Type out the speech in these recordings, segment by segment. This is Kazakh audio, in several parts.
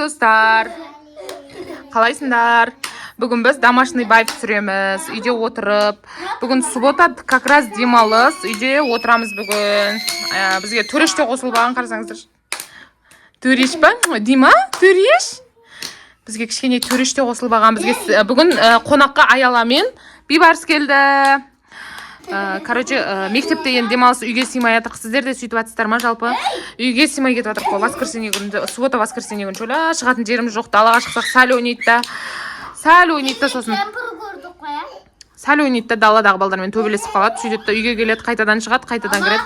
достар. Қалайсыңдар? Бүгін біз домашний байып түсіреміз. Үйде отырып. Бүгін суббота, как раз демалыс. Үйде отырамыз бүгін. Бізге төреш те қосылбаған, қарасаңыздар. Төреш па? Дима? Төреш? Бізге кішкене төреш те қосылбаған. Бізге бүгін қонаққа Аяла мен Бибарс келді. Короче, мектепте енді демалыс үйге сыймай жатыр. Сіздер де сөйтіп жатсыздар ма жалпы? Үйге сыймай кетіп жатыр қой. Воскресенье күні, суббота воскресенье күні шөлі шығатын жеріміз жоқ. Далаға шықсақ сәл ойнайды да. Сосын. Сәл ойнайды да, даладағы балдармен төбелесіп қалады. Сөйтеді де үйге келеді, қайтадан шығады, қайтадан кіреді.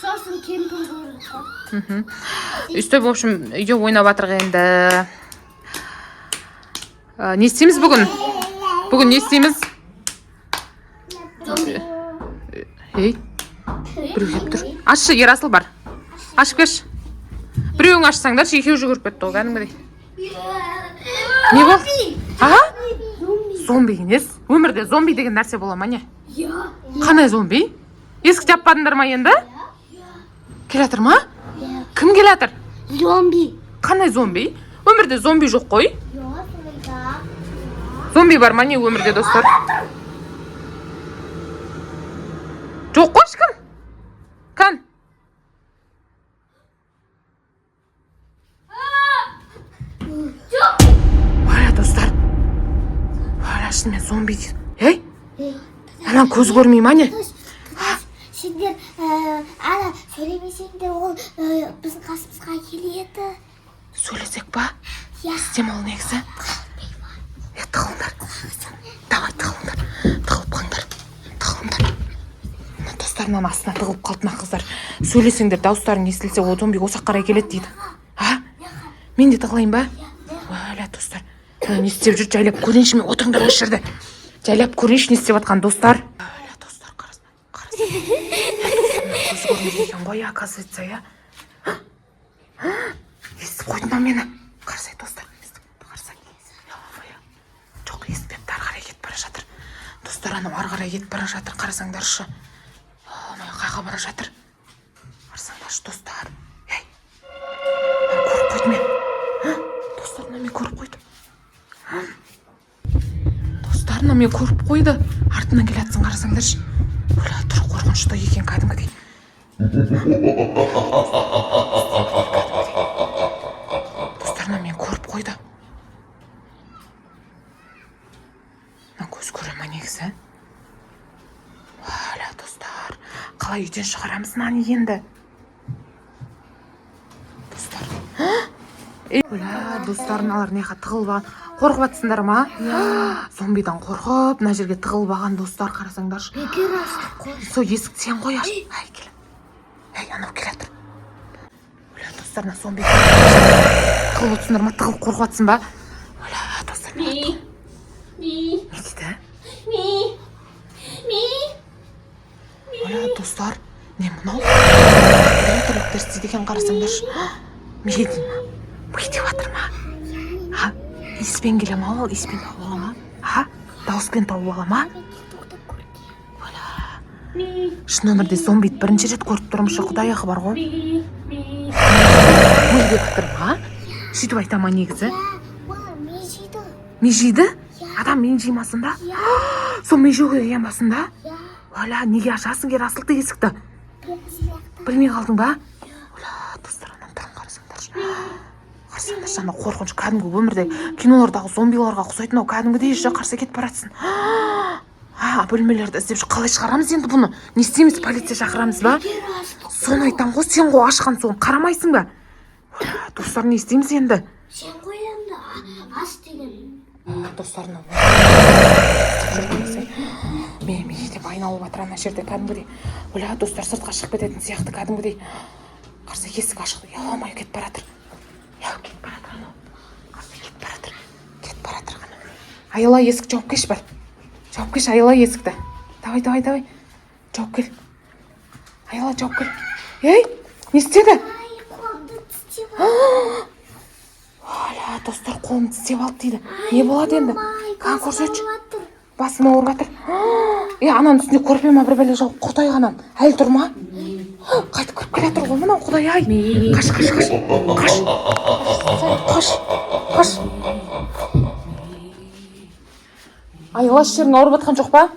Сосын кемпір. Өстіп, в общем, үйде ойнап жатыр енді. Не істейміз бүгін? Бүгін не істейміз? Ей, біреу кеп тұр. Ашшы, Ерасыл бар. Ашып кеш. Біреуің ашсаңдаршы, екеу жүгіріп кетті ол, кәдімгідей. Не бол? Аға? Зомби емес. Өмірде зомби деген нәрсе бола ма не? Қандай зомби? Есік жаппадыңдар ма енді? Келатыр ма? Кім келатыр? Зомби. Қандай зомби? Өмірде зомби жоқ қой. Зомби бар ма не өмірде, достар? Жоқ қой ешкім. Кән? Валя, достар. Валя, шынымен зомби дейді. Ей? Анан көз көрмей ма не? Сендер ана сөйлемесеңдер ол біздің қасымызға келеді. Сөйлесек па? Істем ол негізі. Тығылыңдар. Давай, тығылыңдар. Тығылып қаңдар. Тығылыңдар. Достарынан астына тығылып қалды ма қыздар? Сөйлесеңдер, дауыстарың естілсе, о зомби осақ қарай келеді дейді. А? Мен де тығылайын ба? Валя, достар. Не істеп жүр, жайлап көрейінші, мен отырыңдар осы жерде. Жайлап көрейінші, не істеп жатқан достар. Валя, достар, қарасын. Көз көрмейді екен ғой, оказывается, я. Естіп қойдың ба мені? Қарасай, достар. Қарасай. Жоқ, естіпепті, ары қарай кетіп бара жатыр. Достар, анау ары қарай кетіп бара жатыр, қарасаңдаршы. Қайға бара жатыр. Қарасаңдаршы, достар. Ей, көріп қойды мен. Достар, мен көріп қойды. Достар, мен көріп қойды. Артынан келатсын, қарасаңдаршы. Өлі, тұр, қорқынышты екен кәдімгідей. Достар, мен көріп қойды. Көз көре ма негізі? Валя, достар. Қалай үйден шығарамыз наны енді? Достар. Оля, достарын алар неға тығылбаған. Қорқып атсыңдар ма? Зомбидан қорқып, мына жерге тығылбаған достар, қарасаңдаршы. Со есік сен қой аш. Ай, кел. Ей, анау келатыр. Оля, достарына зомби тығылып отсыңдар ма? Тығылып қорқып атсың ба? Оля, достар. Не дейді? Оля, достар. Не мынау? Түрліктер істейді екен, қарасаңдаршы. Ме дейді ма? Ме деп атыр ма? Ха? Испен келе ма ол? Испен тауып ала ма? Ха? Дауыспен тауып ала ма? Оля. Шын өмірде зомбиді бірінші рет көріп тұрмышы, құдай ақы бар ғой. Ме деп атыр ма? Сөйтіп айта ма негізі? Межиді? Адам мен жеймасын да? Сол мен жеуге емасын да? Оля, неге ашасың кер асылды есікті? Білмей қалдың ба? Оля, достарынан тұрын қарасаңдаршы. Қарасаңдаршы, ана қорқыншы кәдімгі өмірде кинолардағы зомбиларға ұқсайтын ау кәдімгідей же қарсы кетіп баратсың. Бөлмелерді іздеп қалай шығарамыз енді бұны? Не істейміз, полиция шақырамыз ба? Соны айтам ғой, сен ғой ашқан соң қарамайсың ба? Оля, достар, не істейміз енді? Сен ғой енді ас деген. Достарына мен деп айналып жатыр ана жерде кәдімгідей. Оля, достар, сыртқа шығып кететін сияқты кәдімгідей. Қарсы есік ашық. Яламай кетіп баратыр. Кетіп баратыр анау. Қарсы кетіп баратыр. Кетіп баратыр анау. Аяла, есік жауып кеш бар. Жауып кеш, Аяла, есікті. Давай. Жауып кел. Аяла, жауып кел. Ей, не істеді? Оля, достар, қолым тістеп алды дейді. Не болады енді? Қан көрсетші. Басым ауырып жатыр. Ананың үстінде көрпе ма бір бәле жауып құдай ғанан. Әлі тұр ма? Қайтып кіріп келе жатыр ғой мынау, құдай ай. Қаш. қаш. Айла жерің ауырып жатқан жоқ па?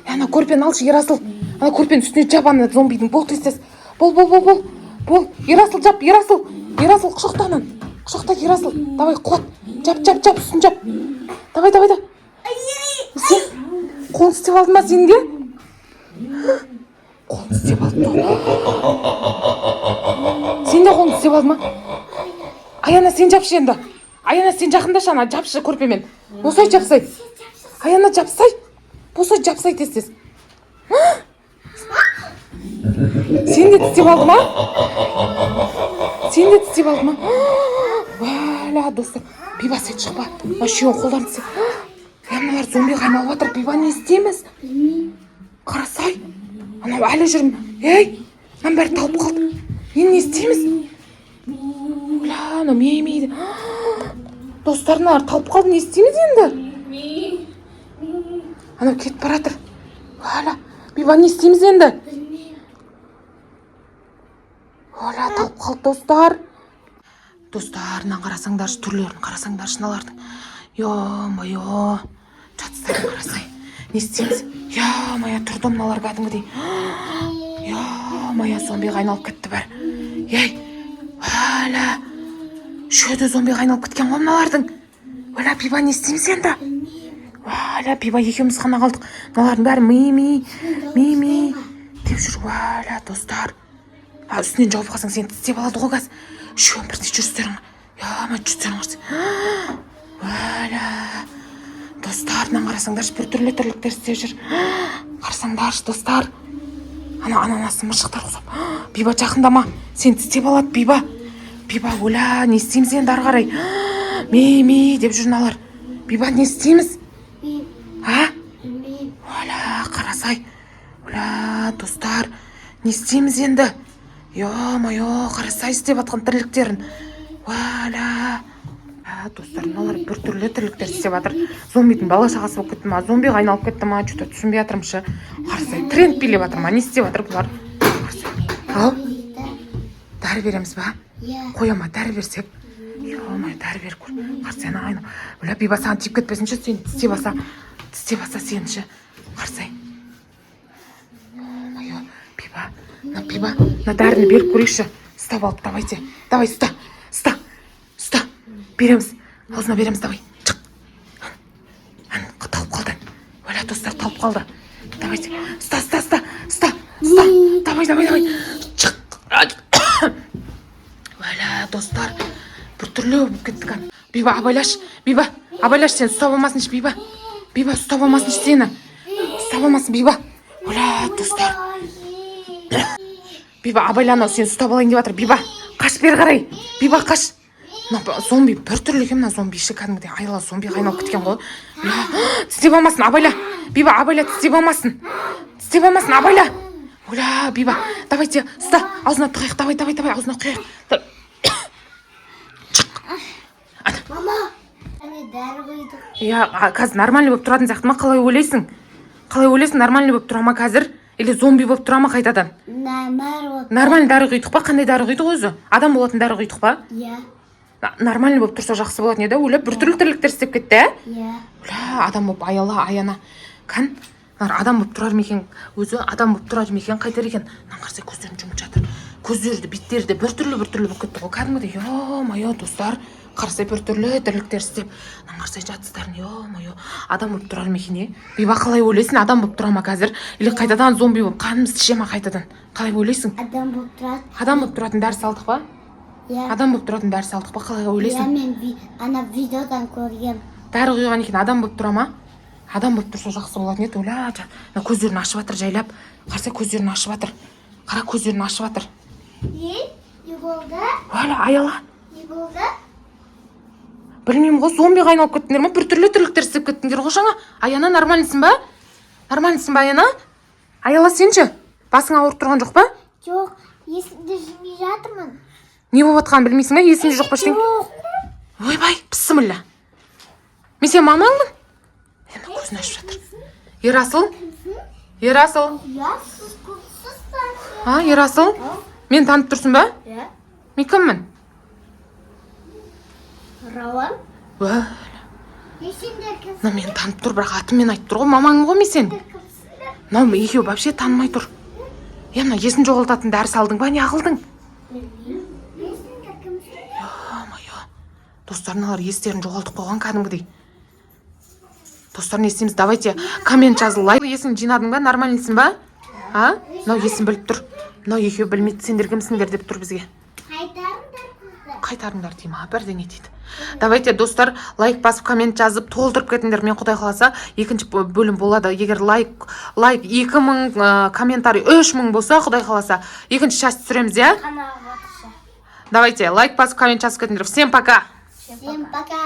Ана көрпені алшы, Ерасыл. Ана көрпенің үстіне жап ана зомбидің. Бол тез. Бол. Ерасыл жап, Ерасыл. Ерасыл құшақта анан. Құшақта Ерасыл. Давай құлат. Жап, үстін жап. Давай. Сен қолын істеп алдың ба сен де? Қолын істеп алдың ба? Сен де қолын істеп алдың ба? Аяна сен жапшы енді. Аяна сен жақындашы ана жапшы көрпемен. Босай жапсай. Аяна жапсай. Босай жапсай тез. Сен де тістеп алды ма? Валя, достар. Биба сен шықпа. Машуын қолдан тістеп. Мыналар зомбиға айналып жатыр. Биба не істейміз? Қарасай. Анау әлі жүрмін. Ей, мынан бәрі талып қалды. Енді не істейміз? Оля, анау меймейді. Достарына талып қалды, не істейміз енді? Анау кетіп баратыр. Оля, Биба не істейміз енді? Оля, талып қалды достар. Достарынан қарасаңдаршы, түрлерін қарасаңдаршы мыналардың. Ё-моё, жатыстарын қарасай. Не істейміз? Ё-моё, тұрды мыналар кәдімгідей. Ё-моё, зомбиға айналып кетті бәрі. Ей, Оля, шөді зомбиға айналып кеткен ғой мыналардың. Оля, Биба не істейміз енді? Оля, Биба екеуміз ғана қалдық. Мыналардың бәрі ми деп жүр. Оля, достар. Үстінен жауып қалсаң сені тістеп алады ғой қазір. Шөмірде жүрістерің. Ё-моё, жүрістерің қарсы. Оля, достарынан қарасаңдаршы, бір түрлі тірліктер істеп жүр. Қарасаңдаршы, достар. Ананасы мыршықтар құсап. Биба жақындама. Сен тістеп алады, Биба. Оля, не істейміз енді ары қарай? Ми деп жүрналар. Биба, не істейміз? Оля, қарасай. Оля, достар, не істейміз енді? Ё-моё, қарасай істеп атқан тірліктерін. Оля. Достар, мыналар бір түрлі тірліктер істеп жатыр. Зомбидің бала шағасы болып кетті ма? Зомбиға айналып кетті ма? Что-то түсінбей жатырмшы. Қарасай, тренд билеп жатыр ма? Не істеп жатыр бұлар? Ал? Дәрі береміз ба? Қояма, дәрі берсек. Ё-моё, дәрі беріп көр. Қарасай, ана айна. Оля, Биба саған тиіп кетпесінші, сен тістеп алса сенші. Қарасай. Ё-моё, Биба, на дәріні беріп көрейші. Ұстап алып, давайте. Давай, ұста. Береміз. Аузына береміз, давай. Чық. Талып қалды. Оля, достар, талып қалды. Давайте. Ұста. Давай. Чық. Оля, достар. Бір түрлі болып кеттік. Биба, абайлаш. Сен ұстап алмасыншы, Биба. Ұстап алмасыншы сені. Ұстап алмасын, Биба. Оля, достар. Биба, абайланау, сен ұстап алайын деп жатыр. Биба, қаш бері қарай. Биба, қаш. Зомби бір түрлі екен, мына зомби іші кәдімгідей айла зомбиға айналып кеткен ғой. Тістеп алмасын, абайла. Биба, абайла, тістеп алмасын, абайла. Оля, Биба, давайте, ұста, аузына тұқайық, давай, аузына құйық. Мама, әне дәрі қойдық. Қазір нормальный болып тұратын сияқты ма? Қалай ойлайсың? Нормальный болып тұра ма қазір? Или зомби болып тұра ма қайтадан? Нормальный дәрі құйдық па? Қандай дәрі құйдық өзі? Адам болатын дәрі құйдық па? Иә. Нормальный болып тұрса жақсы болатын еді. Ойлап бір түрлі тірліктер істеп кетті, Иә. Адам болып аяна. Адам болып тұрар мекен, қайтар екен. Қарасай, көздерін жұмып жатыр. Көздері, беттері бір түрлі болып кетті ғой. Кәдімгідей, ё-моё, достар. Қарасай, бір түрлі тірліктер істеп. Қарасай, жатсыздарын, ё-моё. Адам болып тұрар мекен, Биба, қалай ойлайсың? Адам болып тұра ма қазір? Или қайтадан зомби болып қанымыз іше ма қайтадан? Қалай ойлайсың? Адам болып тұрады. Адам болып тұратын дәріс алдық па? Иә. Адам болып тұратын дәріс алдық па? Қалай ойлайсың? Иә, мен ана видеодан көргем. Дәрі құйған екен, адам болып тұра ма? Адам болып тұрса жақсы болатын еді. Оля, көздерін ашып жатыр, жайлап. Қарасай, көздерін ашып жатыр. Қара, көздерін ашып жатыр. Не болды? Оля, аяла. Не болды? Білмеймін ғой, зомбиға айналып кеттіңдер ма? Бір түрлі тірліктер істеп кеттіңдер ғой жаңа. Аяна, нормальныйсың ба, Аяна? Аяла, сенші? Басың ауырып тұрған жоқ па? Жоқ, есімде жүрмей жатырмын. Не болып жатқанын білмейсің ба? Есіңде жоқ па ештеңе? Жоқ. Ойбай, бісміллә. Мен сен мамаңмын? Енді көзін ашып жатыр. Ерасыл? Иә, сіз көпсізсіз. Ерасыл? Мен танып тұрсың ба? Иә. Мен кіммін? Рауан. Уә, Сендер кімсіңдер? мына мені танып тұр, бірақ атыммен айтып тұр ғой, мамаң ғой мен сен. Кімсіңдер? Мынау екеуі вообще танымай тұр. Мына есін жоғалтатын дәріс алдың ба, не қылдың? Сендер кімсіңдер? Ой, достар, мыналар естерін жоғалтып қойған кәдімгідей. Достар, не істейміз? Давайте коммент жазыл, лайк. Есін жинадың ба? Нормальныйсың ба? А? Мынау есін біліп тұр. Мынау екеуі білмейді, сендер кімсіңдер деп тұр бізге. Қайтарыңдар қыздар. Қайтарыңдар деймін, бірдеңе дейді. Давайте, достар, лайк басып, коммент жазып, толтырып кетіңдер. Мен құдай қаласа, екінші бөлім болады. Егер лайк 2000, комментарий 3000 болса, құдай қаласа, екінші часть түсіреміз, иә? Давайте, лайк басып, коммент жазып кетіңдер. Всем пока! Всем пока!